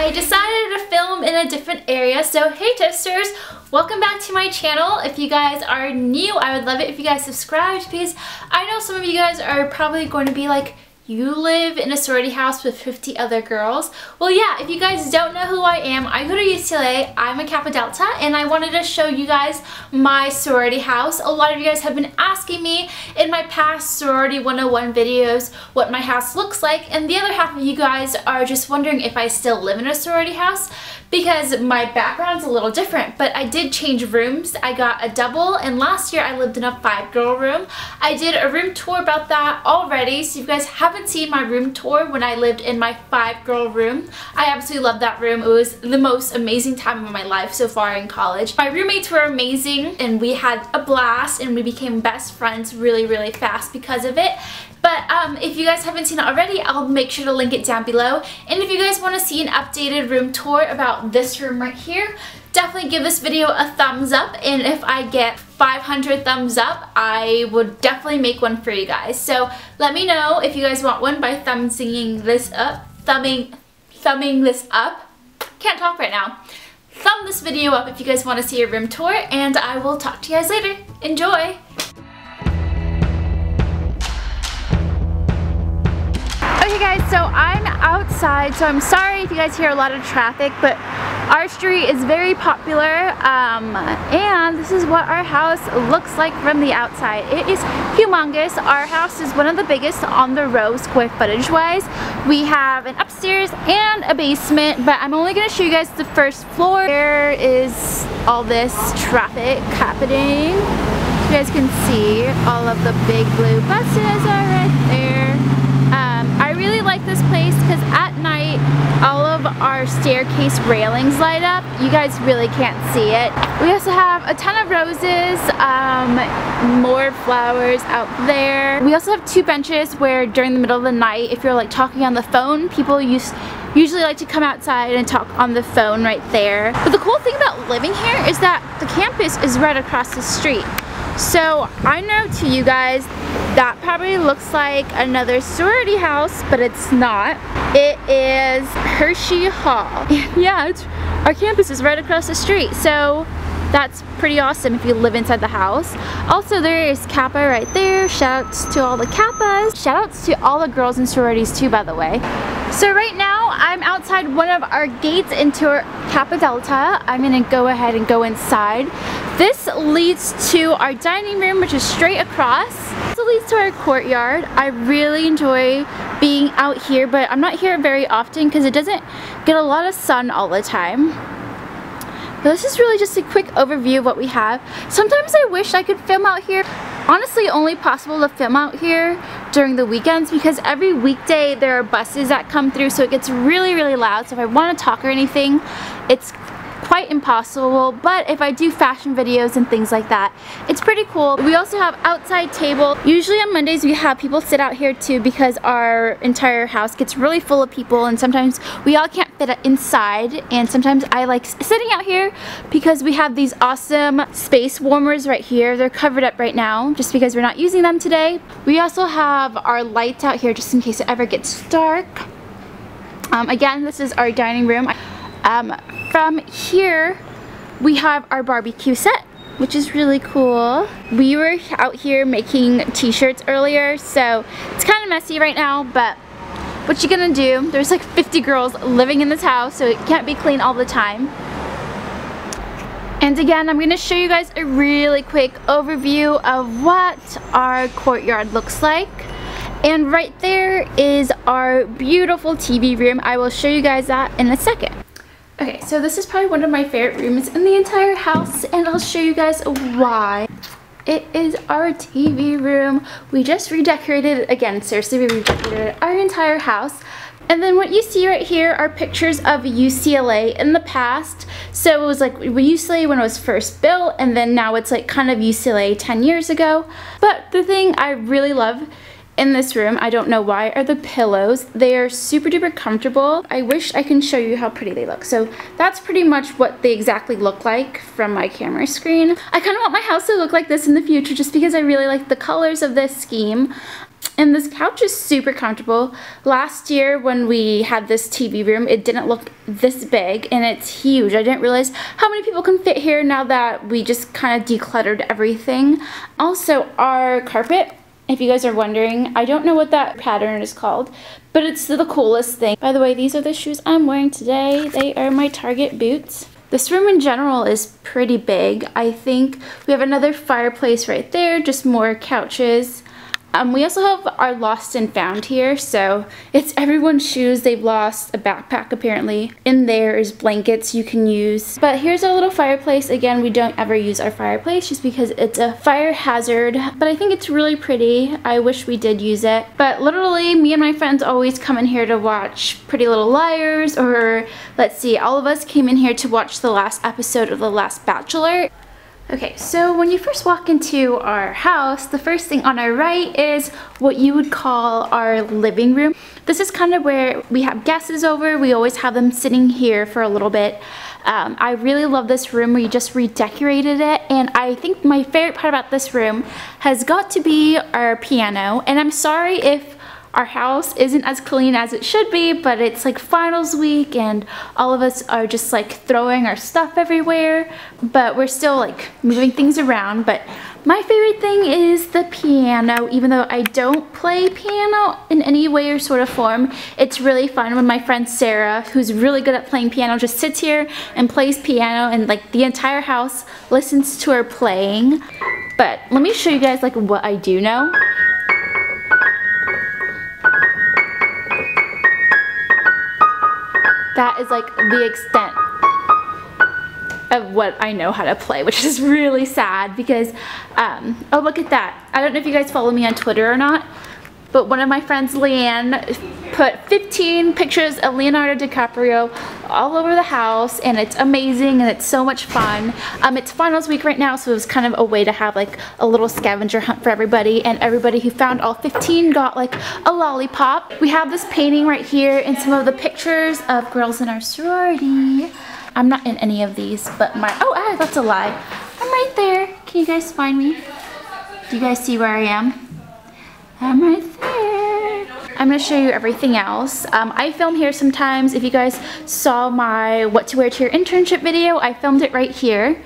I decided to film in a different area, so hey Tiffsters, welcome back to my channel. If you guys are new, I would love it if you guys subscribed, because I know some of you guys are probably going to be like, you live in a sorority house with 50 other girls. Well, yeah, if you guys don't know who I am, I go to UCLA, I'm a Kappa Delta, and I wanted to show you guys my sorority house. A lot of you guys have been asking me in my past Sorority 101 videos what my house looks like, and the other half of you guys are just wondering if I still live in a sorority house, because my background's a little different, but I did change rooms. I got a double, and last year I lived in a 5-girl room. I did a room tour about that already, so if you guys haven't seen my room tour when I lived in my 5-girl room, I absolutely loved that room. It was the most amazing time of my life so far in college. My roommates were amazing, and we had a blast, and we became best friends really, really fast because of it. But if you guys haven't seen it already, I'll make sure to link it down below. And if you guys want to see an updated room tour about this room right here, definitely give this video a thumbs up. And if I get 500 thumbs up, I would definitely make one for you guys. So let me know if you guys want one by thumbing this up. Thumbing this up. Can't talk right now. Thumb this video up if you guys want to see a room tour, and I will talk to you guys later. Enjoy! Okay guys, so I'm outside, so I'm sorry if you guys hear a lot of traffic, but our street is very popular, and this is what our house looks like from the outside. It is humongous. Our house is one of the biggest on the row square footage wise. We have an upstairs and a basement, but I'm only going to show you guys the first floor. There is all this traffic happening. You guys can see all of the big blue buses are right there. I really like this place because at night all of our staircase railings light up. You guys really can't see it. We also have a ton of roses, more flowers out there. We also have 2 benches where during the middle of the night, if you're like talking on the phone, people usually like to come outside and talk on the phone right there. But the cool thing about living here is that the campus is right across the street. So I know to you guys that probably looks like another sorority house, but it's not. It is Hershey Hall. Yeah, our campus is right across the street, so that's pretty awesome if you live inside the house. Also, there is Kappa right there. Shoutouts to all the Kappas. Shoutouts to all the girls in sororities too, by the way. So right now, I'm outside one of our gates into our Kappa Delta. I'm gonna go ahead and go inside. This leads to our dining room, which is straight across. This leads to our courtyard. I really enjoy being out here, but I'm not here very often because it doesn't get a lot of sun all the time. But this is really just a quick overview of what we have. Sometimes I wish I could film out here. Honestly, only possible to film out here during the weekends because every weekday there are buses that come through, so it gets really, really loud. So if I want to talk or anything, it's quite impossible, but if I do fashion videos and things like that, it's pretty cool. We also have outside table. Usually on Mondays we have people sit out here too because our entire house gets really full of people, and sometimes we all can't fit inside, and sometimes I like sitting out here because we have these awesome space warmers right here. They're covered up right now just because we're not using them today. We also have our lights out here just in case it ever gets dark. Again, this is our dining room. From here, we have our barbecue set, which is really cool. We were out here making t-shirts earlier, so it's kind of messy right now, but what you gonna do? There's like 50 girls living in this house, so it can't be clean all the time. And again, I'm gonna show you guys a really quick overview of what our courtyard looks like. And right there is our beautiful TV room. I will show you guys that in a second. Okay, so this is probably one of my favorite rooms in the entire house, and I'll show you guys why. It is our TV room. We just redecorated it again. Seriously, we redecorated our entire house. And then what you see right here are pictures of UCLA in the past. So it was like UCLA when it was first built, and then now it's like kind of UCLA 10 years ago. But the thing I really love in this room, I don't know why, are the pillows. They are super duper comfortable. I wish I can show you how pretty they look. So that's pretty much what they exactly look like from my camera screen. I kind of want my house to look like this in the future just because I really like the colors of this scheme. And this couch is super comfortable. Last year when we had this TV room, it didn't look this big, and it's huge. I didn't realize how many people can fit here now that we just kind of decluttered everything. Also, our carpet, if you guys are wondering, I don't know what that pattern is called, but it's the coolest thing. By the way, these are the shoes I'm wearing today. They are my Target boots. This room in general is pretty big. I think we have another fireplace right there, just more couches. We also have our lost and found here, so it's everyone's shoes they've lost, a backpack apparently. In there is blankets you can use. But here's our little fireplace. Again, we don't ever use our fireplace just because it's a fire hazard, but I think it's really pretty. I wish we did use it. But literally, me and my friends always come in here to watch Pretty Little Liars, or let's see, all of us came in here to watch the last episode of The Last Bachelor. Okay, so when you first walk into our house, the first thing on our right is what you would call our living room. This is kind of where we have guests over. We always have them sitting here for a little bit. I really love this room. We just redecorated it, and I think my favorite part about this room has got to be our piano. And I'm sorry if our house isn't as clean as it should be, but it's like finals week and all of us are just like throwing our stuff everywhere, but we're still like moving things around. But my favorite thing is the piano. Even though I don't play piano in any way or sort of form, it's really fun when my friend Sarah, who's really good at playing piano, just sits here and plays piano, and like the entire house listens to her playing. But let me show you guys like what I do know. That is like the extent of what I know how to play, which is really sad because, oh, look at that. I don't know if you guys follow me on Twitter or not, but one of my friends, Leanne, put 15 pictures of Leonardo DiCaprio all over the house, and it's amazing and it's so much fun. It's finals week right now, so it was kind of a way to have like a little scavenger hunt for everybody, and everybody who found all 15 got like a lollipop. We have this painting right here and some of the pictures of girls in our sorority. I'm not in any of these, but oh, that's a lie. I'm right there. Can you guys find me? Do you guys see where I am? I'm right there. I'm going to show you everything else. I film here sometimes. If you guys saw my what to wear to your internship video, I filmed it right here.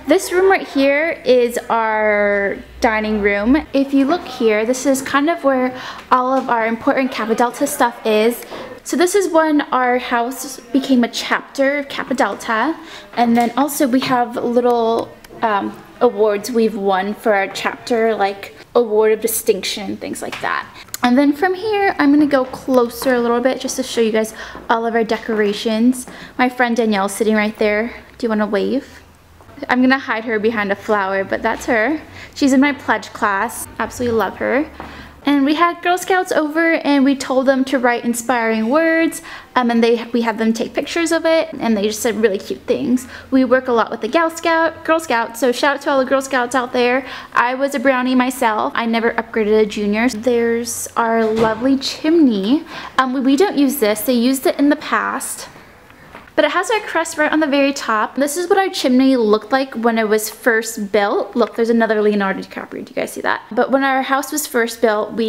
This room right here is our dining room. If you look here, this is kind of where all of our important Kappa Delta stuff is. So this is when our house became a chapter of Kappa Delta, and then also we have little awards we've won for our chapter, like award of distinction, things like that. And then from here, I'm gonna go closer a little bit just to show you guys all of our decorations. My friend Danielle's sitting right there. Do you wanna wave? I'm gonna hide her behind a flower, but that's her. She's in my pledge class. Absolutely love her. And we had Girl Scouts over, and we told them to write inspiring words, and we had them take pictures of it, and they just said really cute things. We work a lot with the Girl Scouts, so shout out to all the Girl Scouts out there. I was a brownie myself. I never upgraded a junior. There's our lovely chimney. We don't use this. They used it in the past, but it has our crest right on the very top. This is what our chimney looked like when it was first built. Look, there's another Leonardo DiCaprio. Do you guys see that? But when our house was first built,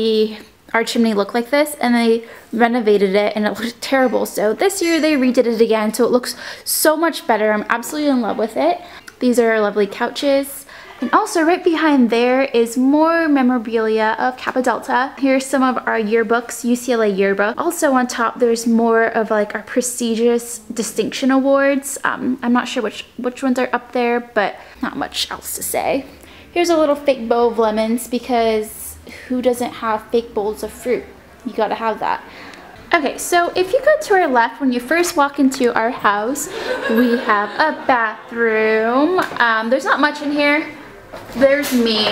our chimney looked like this, and they renovated it and it looked terrible. So this year they redid it again, so it looks so much better. I'm absolutely in love with it. These are our lovely couches. And also right behind there is more memorabilia of Kappa Delta. Here's some of our yearbooks, UCLA yearbook. Also on top there's more of like our prestigious distinction awards. I'm not sure which ones are up there, but not much else to say. Here's a little fake bowl of lemons, because who doesn't have fake bowls of fruit? You gotta have that. Okay, so if you go to our left when you first walk into our house, we have a bathroom. There's not much in here. There's me.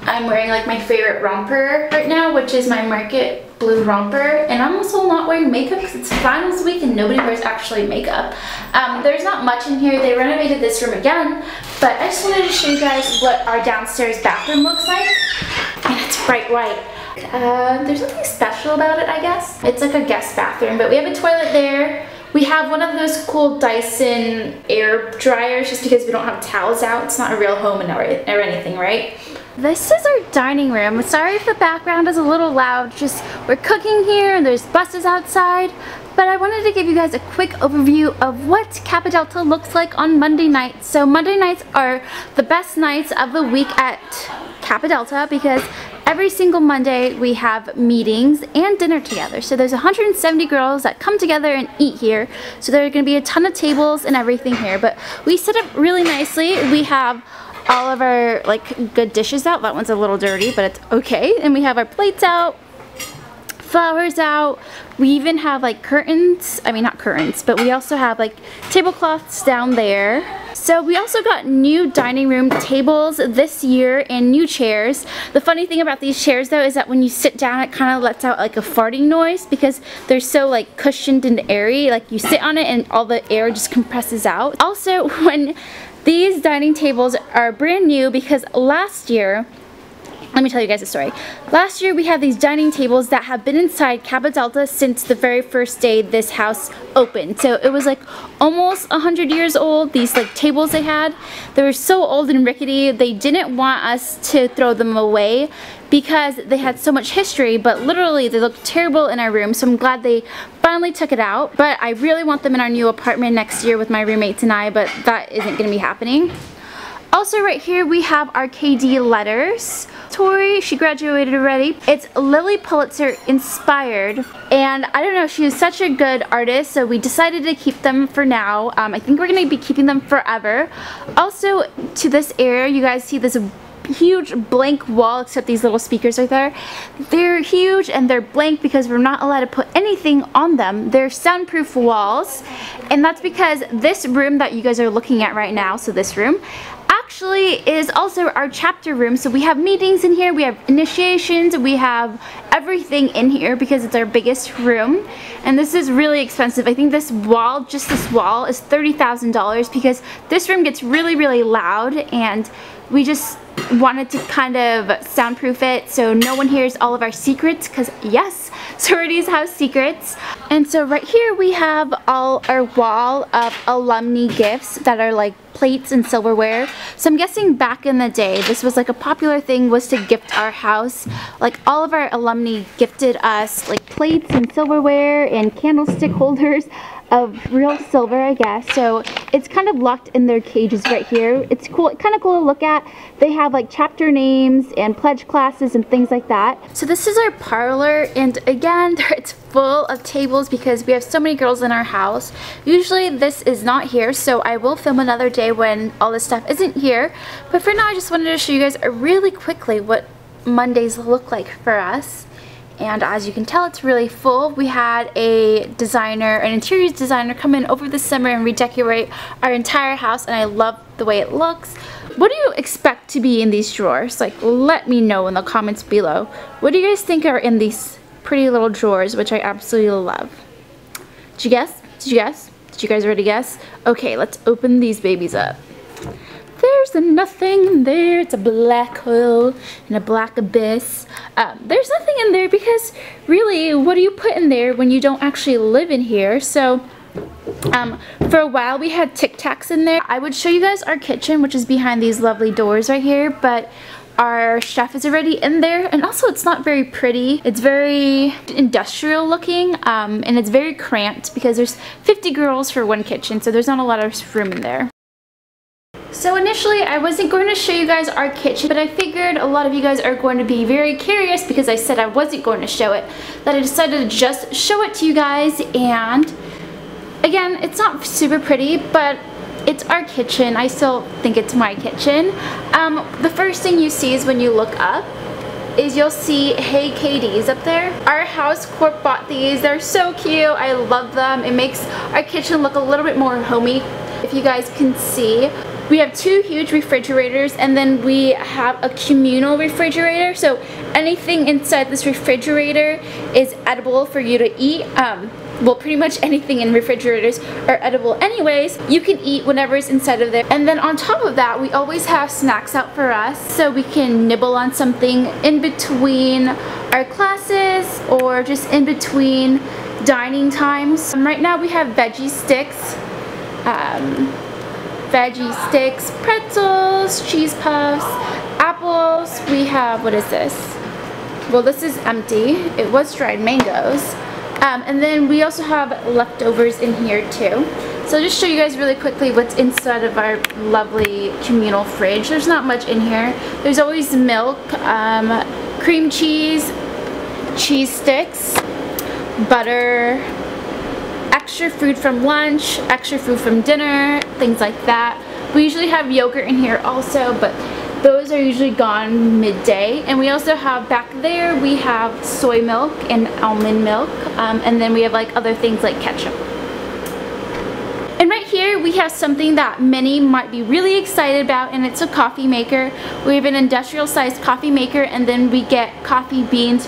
I'm wearing like my favorite romper right now, which is my market blue romper, and I'm also not wearing makeup because it's finals week and nobody wears actually makeup. There's not much in here. They renovated this room again, but I just wanted to show you guys what our downstairs bathroom looks like, and it's bright white. There's nothing special about it, I guess. It's like a guest bathroom, but we have a toilet there. We have one of those cool Dyson air dryers just because we don't have towels out. It's not a real home or anything, right? this is our dining room. Sorry if the background is a little loud, just we're cooking here and there's buses outside. But I wanted to give you guys a quick overview of what Kappa Delta looks like on Monday nights. So Monday nights are the best nights of the week at Kappa Delta because every single Monday we have meetings and dinner together. So there's 170 girls that come together and eat here. So there are going to be a ton of tables and everything here. But we set up really nicely. We have all of our like good dishes out. That one's a little dirty, but it's okay. And we have our plates out, flowers out. We even have like curtains, I mean not curtains, but we also have like tablecloths down there. So we also got new dining room tables this year and new chairs. The funny thing about these chairs though is that when you sit down it kind of lets out like a farting noise because they're so like cushioned and airy. Like you sit on it and all the air just compresses out. Also, when these dining tables are brand new because last year, let me tell you guys a story. Last year we had these dining tables that have been inside Kappa Delta since the very first day this house opened. So it was like almost 100 years old, these like tables they had. They were so old and rickety, they didn't want us to throw them away because they had so much history, but literally they looked terrible in our room, so I'm glad they finally took it out. But I really want them in our new apartment next year with my roommates and I, but that isn't going to be happening. Also right here we have our KD letters. Tori, she graduated already. It's Lily Pulitzer inspired, and I don't know, she is such a good artist, so we decided to keep them for now. I think we're going to be keeping them forever. Also to this area, you guys see this huge blank wall except these little speakers right there. They're huge and they're blank because we're not allowed to put anything on them. They're soundproof walls, and that's because this room that you guys are looking at right now, so this room, actually is also our chapter room. So we have meetings in here, we have initiations, we have everything in here because it's our biggest room. And this is really expensive. I think this wall, just this wall, is $30,000 because this room gets really, really loud, and we just wanted to kind of soundproof it so no one hears all of our secrets, because yes, sororities have secrets. And so right here we have all our wall of alumni gifts that are like plates and silverware. So I'm guessing back in the day this was like a popular thing, was to gift our house. Like all of our alumni gifted us like plates and silverware and candlestick holders of real silver, I guess. So it's kind of locked in their cages right here. It's cool, kind of cool to look at. They have like chapter names and pledge classes and things like that. So this is our parlor, and again it's full of tables because we have so many girls in our house. Usually this is not here, so I will film another day when all this stuff isn't here. But for now I just wanted to show you guys really quickly what Mondays look like for us. And as you can tell, it's really full. We had a designer, an interiors designer, come in over the summer and redecorate our entire house, and I love the way it looks. What do you expect to be in these drawers? Like, let me know in the comments below. What do you guys think are in these pretty little drawers, which I absolutely love? Did you guess? Did you guess? Did you guys already guess? Okay, let's open these babies up. There's nothing in there. It's a black hole and a black abyss. There's nothing in there because really, what do you put in there when you don't actually live in here? So for a while we had Tic Tacs in there. I would show you guys our kitchen, which is behind these lovely doors right here, but our chef is already in there, and also it's not very pretty. It's very industrial looking, and it's very cramped because there's 50 girls for one kitchen, so there's not a lot of room in there. So initially I wasn't going to show you guys our kitchen, but I figured a lot of you guys are going to be very curious because I said I wasn't going to show it, that I decided to just show it to you guys. And again, it's not super pretty, but it's our kitchen. I still think it's my kitchen. The first thing you see is when you look up is you'll see Hey KD's up there. Our house corp bought these. They're so cute. I love them. It makes our kitchen look a little bit more homey. If you guys can see, we have two huge refrigerators, and then we have a communal refrigerator, so anything inside this refrigerator is edible for you to eat. Well, pretty much anything in refrigerators are edible anyways. You can eat whatever is inside of there. And then on top of that, we always have snacks out for us, so we can nibble on something in between our classes or just in between dining times. Right now we have veggie sticks, pretzels, cheese puffs, apple apples. We have, what is this? Well, this is empty. It was dried mangoes. And then we also have leftovers in here too. So I'll just show you guys really quickly what's inside of our lovely communal fridge. There's not much in here. There's always milk, cream cheese, cheese sticks, butter, extra food from lunch, extra food from dinner, things like that. We usually have yogurt in here also, but those are usually gone midday. And we also have back there, we have soy milk and almond milk, and then we have like other things like ketchup. And right here we have something that many might be really excited about, and it's a coffee maker. We have an industrial sized coffee maker, and then we get coffee beans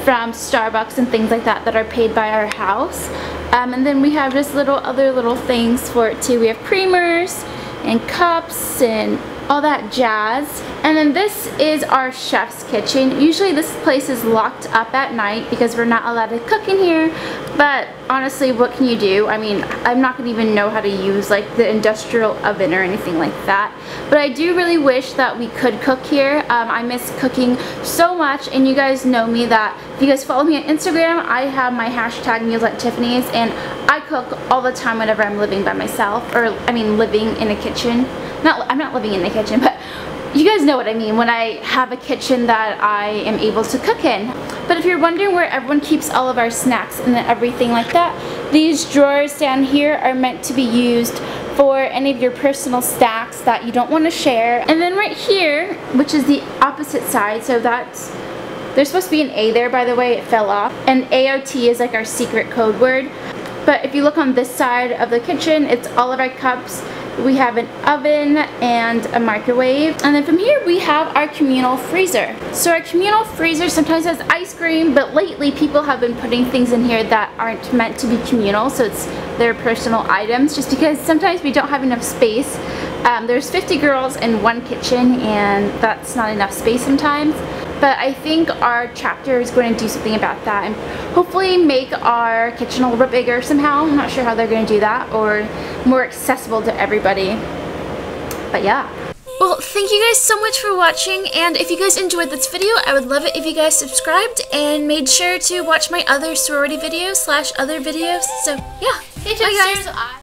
from Starbucks and things like that that are paid by our house. And then we have just other little things for it too. We have creamers and cups and all that jazz. And then this is our chef's kitchen. Usually this place is locked up at night because we're not allowed to cook in here, but honestly, what can you do? I mean, I'm not gonna even know how to use like the industrial oven or anything like that, but I do really wish that we could cook here. I miss cooking so much, and you guys know me that if you guys follow me on Instagram, I have my hashtag Meals at Tiffany's, and I cook all the time whenever I'm living by myself, or I mean living in a kitchen. I'm not living in the kitchen, but you guys know what I mean when I have a kitchen that I am able to cook in. But if you're wondering where everyone keeps all of our snacks and everything like that, these drawers down here are meant to be used for any of your personal stacks that you don't want to share. And then right here, which is the opposite side, so there's supposed to be an A there, by the way, it fell off. And AOT is like our secret code word. But if you look on this side of the kitchen, it's all of our cups. We have an oven and a microwave. And then from here we have our communal freezer. So our communal freezer sometimes has ice cream, but lately people have been putting things in here that aren't meant to be communal, so it's their personal items, just because sometimes we don't have enough space. There's 50 girls in one kitchen, and that's not enough space sometimes. But I think our chapter is going to do something about that and hopefully make our kitchen a little bit bigger somehow. I'm not sure how they're going to do that, or more accessible to everybody. But yeah. Well, thank you guys so much for watching, and if you guys enjoyed this video, I would love it if you guys subscribed and made sure to watch my other sorority videos / other videos. So yeah, bye guys.